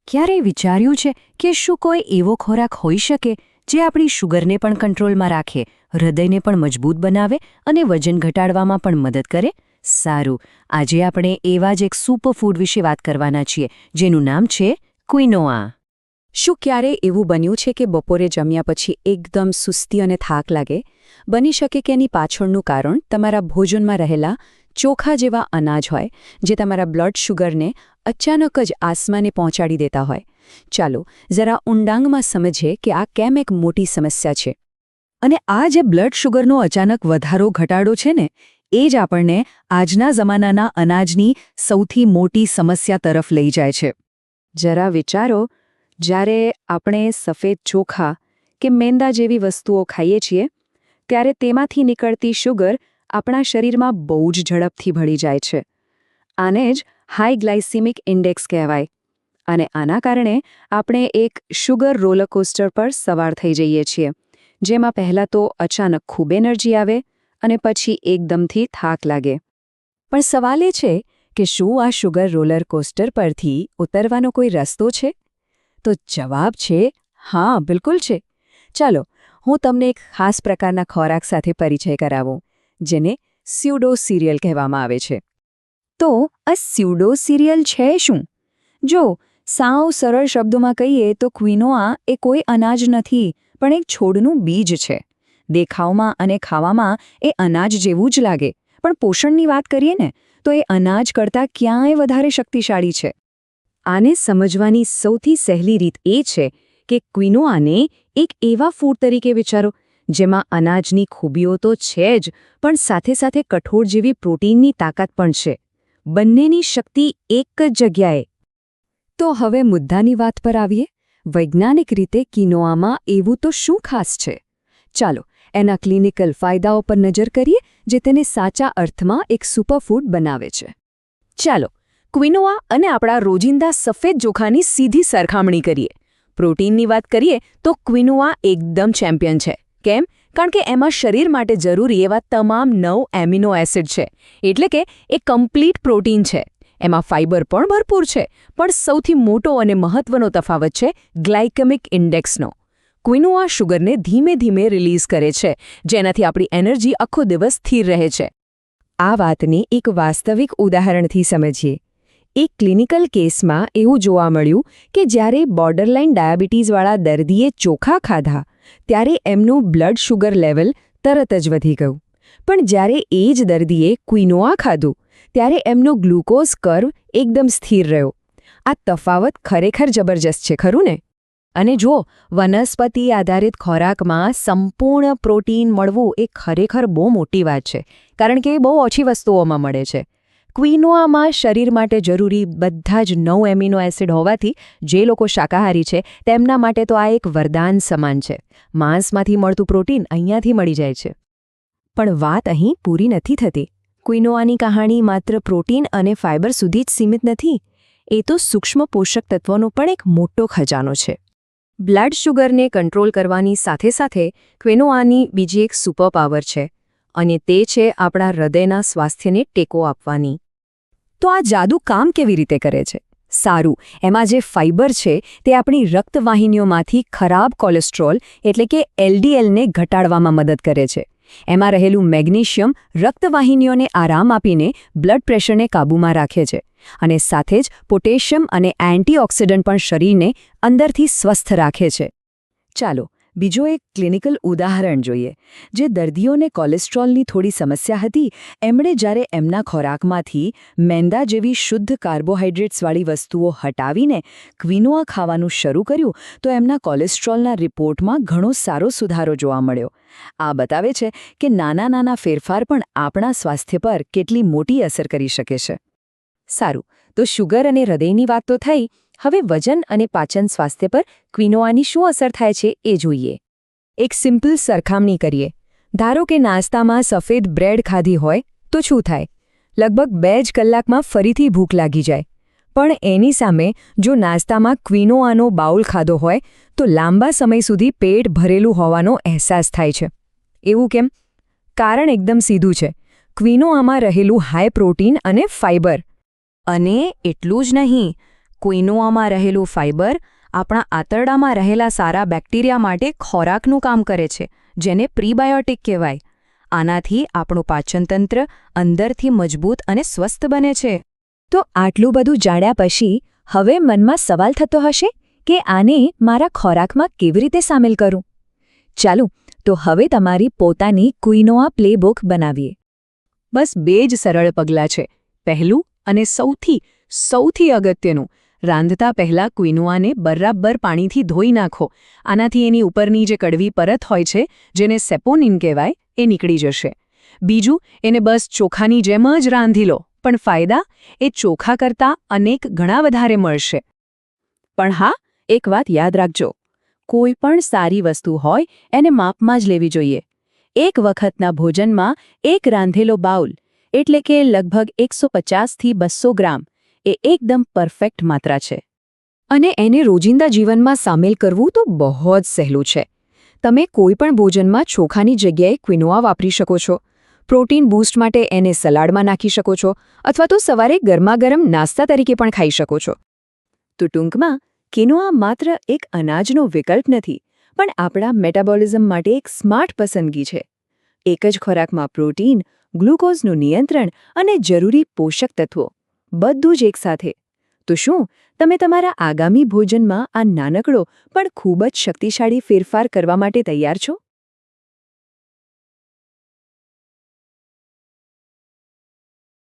ક્યારેય વિચાર્યું છે કે શું કોઈ એવો ખોરાક હોઈ શકે જે આપણી શુગરને પણ કંટ્રોલમાં રાખે, હૃદયને પણ મજબૂત બનાવે અને વજન ઘટાડવામાં પણ મદદ કરે? સારું, આજે આપણે એવા જ એક સુપરફૂડ વિશે વાત કરવાના છીએ, જેનું નામ છે ક્વિનોઆ. શું ક્યારેય એવું બન્યું છે કે બપોરે જમ્યા પછી એકદમ સુસ્તી અને થાક લાગે? બની શકે કે એની પાછળનું કારણ તમારા ભોજનમાં રહેલા ચોખા જેવા અનાજ હોય, જે તમારા બ્લડ શુગરને અચાનક જ આસમાને પહોંચાડી દેતા હોય. ચાલો જરા ઊંડાણમાં સમજીએ કે આ કેમ એક મોટી સમસ્યા છે. અને આ જે બ્લડ શુગરનો અચાનક વધારો ઘટાડો છે ને, એ જ આપણને આજના જમાનાના અનાજની સૌથી મોટી સમસ્યા તરફ લઈ જાય છે. જરા વિચારો, જ્યારે આપણે સફેદ ચોખા કે મેંદા જેવી વસ્તુઓ ખાઈએ છીએ, ત્યારે તેમાંથી નીકળતી શુગર આપણા શરીરમાં બહુ જ ઝડપથી ભળી જાય છે. આને જ હાઈ ગ્લાયસેમિક ઇન્ડેક્સ કહેવાય. અને આના કારણે આપણે એક શુગર રોલરકોસ્ટર પર સવાર થઈ જઈએ છીએ, જેમાં પહેલાં તો અચાનક ખૂબ એનર્જી આવે અને પછી એકદમથી થાક લાગે. પણ સવાલ એ છે કે શું આ શુગર રોલરકોસ્ટર પરથી ઉતરવાનો કોઈ રસ્તો છે? તો જવાબ છે હા, બિલકુલ છે. ચાલો હું તમને એક ખાસ પ્રકારના ખોરાક સાથે પરિચય કરાવું, જેને સ્યુડો સિરિયલ કહેવામાં આવે છે. તો આ સ્યુડો સિરિયલ છે શું? જો સાવ સરળ શબ્દોમાં કહીએ તો ક્વિનોઆ એ કોઈ અનાજ નથી, પણ એક છોડનું બીજ છે. દેખાવમાં અને ખાવામાં એ અનાજ જેવું જ લાગે, પણ પોષણની વાત કરીએ ને તો એ અનાજ કરતાં ક્યાંય વધારે શક્તિશાળી છે. આને સમજવાની સૌથી સહેલી રીત એ છે કે ક્વિનોઆને એક એવા ફૂડ તરીકે વિચારો જેમાં અનાજની ખૂબીઓ તો છે જ, પણ સાથે સાથે કઠોળ જેવી પ્રોટીનની તાકાત પણ છે. બંનેની શક્તિ એક જ જગ્યાએ. તો હવે મુદ્દાની વાત પર આવીએ. વૈજ્ઞાનિક રીતે ક્વિનોઆમાં એવું તો શું ખાસ છે? ચાલો એના ક્લિનિકલ ફાયદાઓ પર નજર કરીએ, જે તેને સાચા અર્થમાં એક સુપરફૂડ બનાવે છે. ચાલો ક્વિનોઆ અને આપણા રોજિંદા સફેદ ચોખાની સીધી સરખામણી કરીએ. પ્રોટીનની વાત કરીએ તો ક્વિનોઆ એકદમ ચેમ્પિયન છે. કેમ? કારણ કે એમાં શરીર માટે જરૂરી એવા તમામ 9 એમિનો એસિડ છે, એટલે કે એ કમ્પ્લીટ પ્રોટીન છે. એમાં ફાઇબર પણ ભરપૂર છે, પણ સૌથી મોટો અને મહત્વનો તફાવત છે ગ્લાયકેમિક ઇન્ડેક્સનો. ક્વિનોઆ શુગરને ધીમે ધીમે રિલીઝ કરે છે, જેનાથી આપણી એનર્જી આખો દિવસ સ્થિર રહે છે. આ વાતને એક વાસ્તવિક ઉદાહરણથી સમજીએ. એક ક્લિનિકલ કેસમાં એવું જોવા મળ્યું કે જ્યારે બોર્ડરલાઇન ડાયાબિટીસવાળા દર્દીએ ચોખા ખાધા, ત્યારે એમનું બ્લડ શુગર લેવલ તરત જ વધી ગયું. પણ જ્યારે એ જ દર્દીએ ક્વિનોઆ ખાધું, ત્યારે એમનો ગ્લુકોઝ કર્વ એકદમ સ્થિર રહ્યો. આ તફાવત ખરેખર જબરજસ્ત છે, ખરું ને? અને જો વનસ્પતિ આધારિત ખોરાકમાં સંપૂર્ણ પ્રોટીન મળવું એ ખરેખર બહુ મોટી વાત છે, કારણ કે એ બહુ ઓછી વસ્તુઓમાં મળે છે. ક્વિનોઆમાં શરીર માટે જરૂરી બધા જ 9 એમિનો એસિડ હોવાથી જે લોકો શાકાહારી છે તેમના માટે તો આ એક વરદાન સમાન છે. માંસમાંથી મળતું પ્રોટીન અહીંયાથી મળી જાય છે. પણ વાત અહીં પૂરી નથી થતી. ક્વિનોઆની કહાણી માત્ર પ્રોટીન અને ફાઇબર સુધી જ સીમિત નથી. એ તો સૂક્ષ્મ પોષક તત્વોનો પણ એક મોટો ખજાનો છે. બ્લડ શુગરને કંટ્રોલ કરવાની સાથે સાથે ક્વિનોઆની બીજી એક સુપરપાવર છે, અને તે છે આપણા હૃદયના સ્વાસ્થ્યને ટેકો આપવાની. તો આ જાદુ કામ કેવી રીતે કરે છે? સારું, એમાં જે ફાઇબર છે તે આપણી રક્તવાહિનીઓમાંથી ખરાબ કોલેસ્ટ્રોલ એટલે કે LDLને ઘટાડવામાં મદદ કરે છે. એમાં રહેલું મેગ્નેશિયમ રક્તવાહિનીઓને આરામ આપીને બ્લડ પ્રેશરને કાબૂમાં રાખે છે. અને સાથે જ પોટેશિયમ અને એન્ટીઓક્સિડન્ટ પણ શરીરને અંદરથી સ્વસ્થ રાખે છે. ચાલો બીજો એક ક્લિનિકલ ઉદાહરણ જોઈએ. જે દર્દીઓને કોલેસ્ટ્રોલની થોડી સમસ્યા હતી, એમણે જ્યારે એમના ખોરાકમાંથી મેંદા જેવી શુદ્ધ કાર્બોહાઈડ્રેટ્સવાળી વસ્તુઓ હટાવીને ક્વિનોઆ ખાવાનું શરૂ કર્યું, તો એમના કોલેસ્ટ્રોલના રિપોર્ટમાં ઘણો સારો સુધારો જોવા મળ્યો. આ બતાવે છે કે નાના નાના ફેરફાર પણ આપણા સ્વાસ્થ્ય પર કેટલી મોટી અસર કરી શકે છે. સારું, તો શુગર અને હૃદયની વાત તો થઈ. હવે વજન અને પાચન સ્વાસ્થ્ય પર ક્વિનોઆની શું અસર થાય છે એ જોઈએ. એક સિમ્પલ સરખામણી કરીએ. ધારો કે નાસ્તામાં સફેદ બ્રેડ ખાધી હોય તો શું થાય? લગભગ 2 જ કલાકમાં ફરીથી ભૂખ લાગી જાય. પણ એની સામે જો નાસ્તામાં ક્વિનોઆનો બાઉલ ખાધો હોય તો લાંબા સમય સુધી પેટ ભરેલું હોવાનો અહેસાસ થાય છે. એવું કેમ? કારણ એકદમ સીધું છે. ક્વિનોઆમાં રહેલું હાઈ પ્રોટીન અને ફાઇબર. અને એટલું જ નહીં, ક્વિનોઆમાં રહેલું ફાઇબર આપણા આંતરડામાં રહેલા સારા બેક્ટેરિયા માટે ખોરાકનું કામ કરે છે, જેને પ્રીબાયોટિક કહેવાય. આનાથી આપણું પાચનતંત્ર અંદરથી મજબૂત અને સ્વસ્થ બને છે. તો આટલું બધું જાણ્યા પછી હવે મનમાં સવાલ થતો હશે કે આને મારા ખોરાકમાં કેવી રીતે સામેલ કરું? ચાલો તો હવે તમારી પોતાની ક્વિનોઆ પ્લેબુક બનાવીએ. બસ 2 જ સરળ પગલાં છે. પહેલું અને સૌથી અગત્યનું, રાંધતા પહેલાં ક્વિનોઆને બરાબર પાણીથી ધોઈ નાખો. આનાથી એની ઉપરની જે કડવી પરત હોય છે, જેને સેપોનિન કહેવાય, એ નીકળી જશે. બીજું, એને બસ ચોખાની જેમ જ રાંધી લો, પણ ફાયદા એ ચોખા કરતાં ઘણા વધારે મળશે. પણ હા, એક વાત યાદ રાખજો, કોઈ પણ સારી વસ્તુ હોય એને માપમાં જ લેવી જોઈએ. એક વખતના ભોજનમાં એક રાંધેલો બાઉલ એટલે કે લગભગ 150 થી 200 ગ્રામ એ એકદમ પરફેક્ટ માત્રા છે. અને એને રોજિંદા જીવનમાં સામેલ કરવું તો બહુ જ સહેલું છે. તમે કોઈ પણ ભોજનમાં ચોખાની જગ્યાએ ક્વિનોઆ વાપરી શકો છો. પ્રોટીન બૂસ્ટ માટે એને સલાડમાં નાખી શકો છો, અથવા તો સવારે ગરમાગરમ નાસ્તા તરીકે પણ ખાઈ શકો છો. તો ટૂંકમાં, ક્વિનોઆ માત્ર એક અનાજનો વિકલ્પ નથી, પણ આપણા મેટાબોલિઝમ માટે એક સ્માર્ટ પસંદગી છે. એક જ ખોરાકમાં પ્રોટીન, ગ્લુકોઝનું નિયંત્રણ અને જરૂરી પોષક તત્વો, બધું જ એકસાથે. તો શું તમે તમારા આગામી ભોજનમાં આ નાનકડો પણ ખૂબ જ શક્તિશાળી ફેરફાર કરવા માટે તૈયાર છો?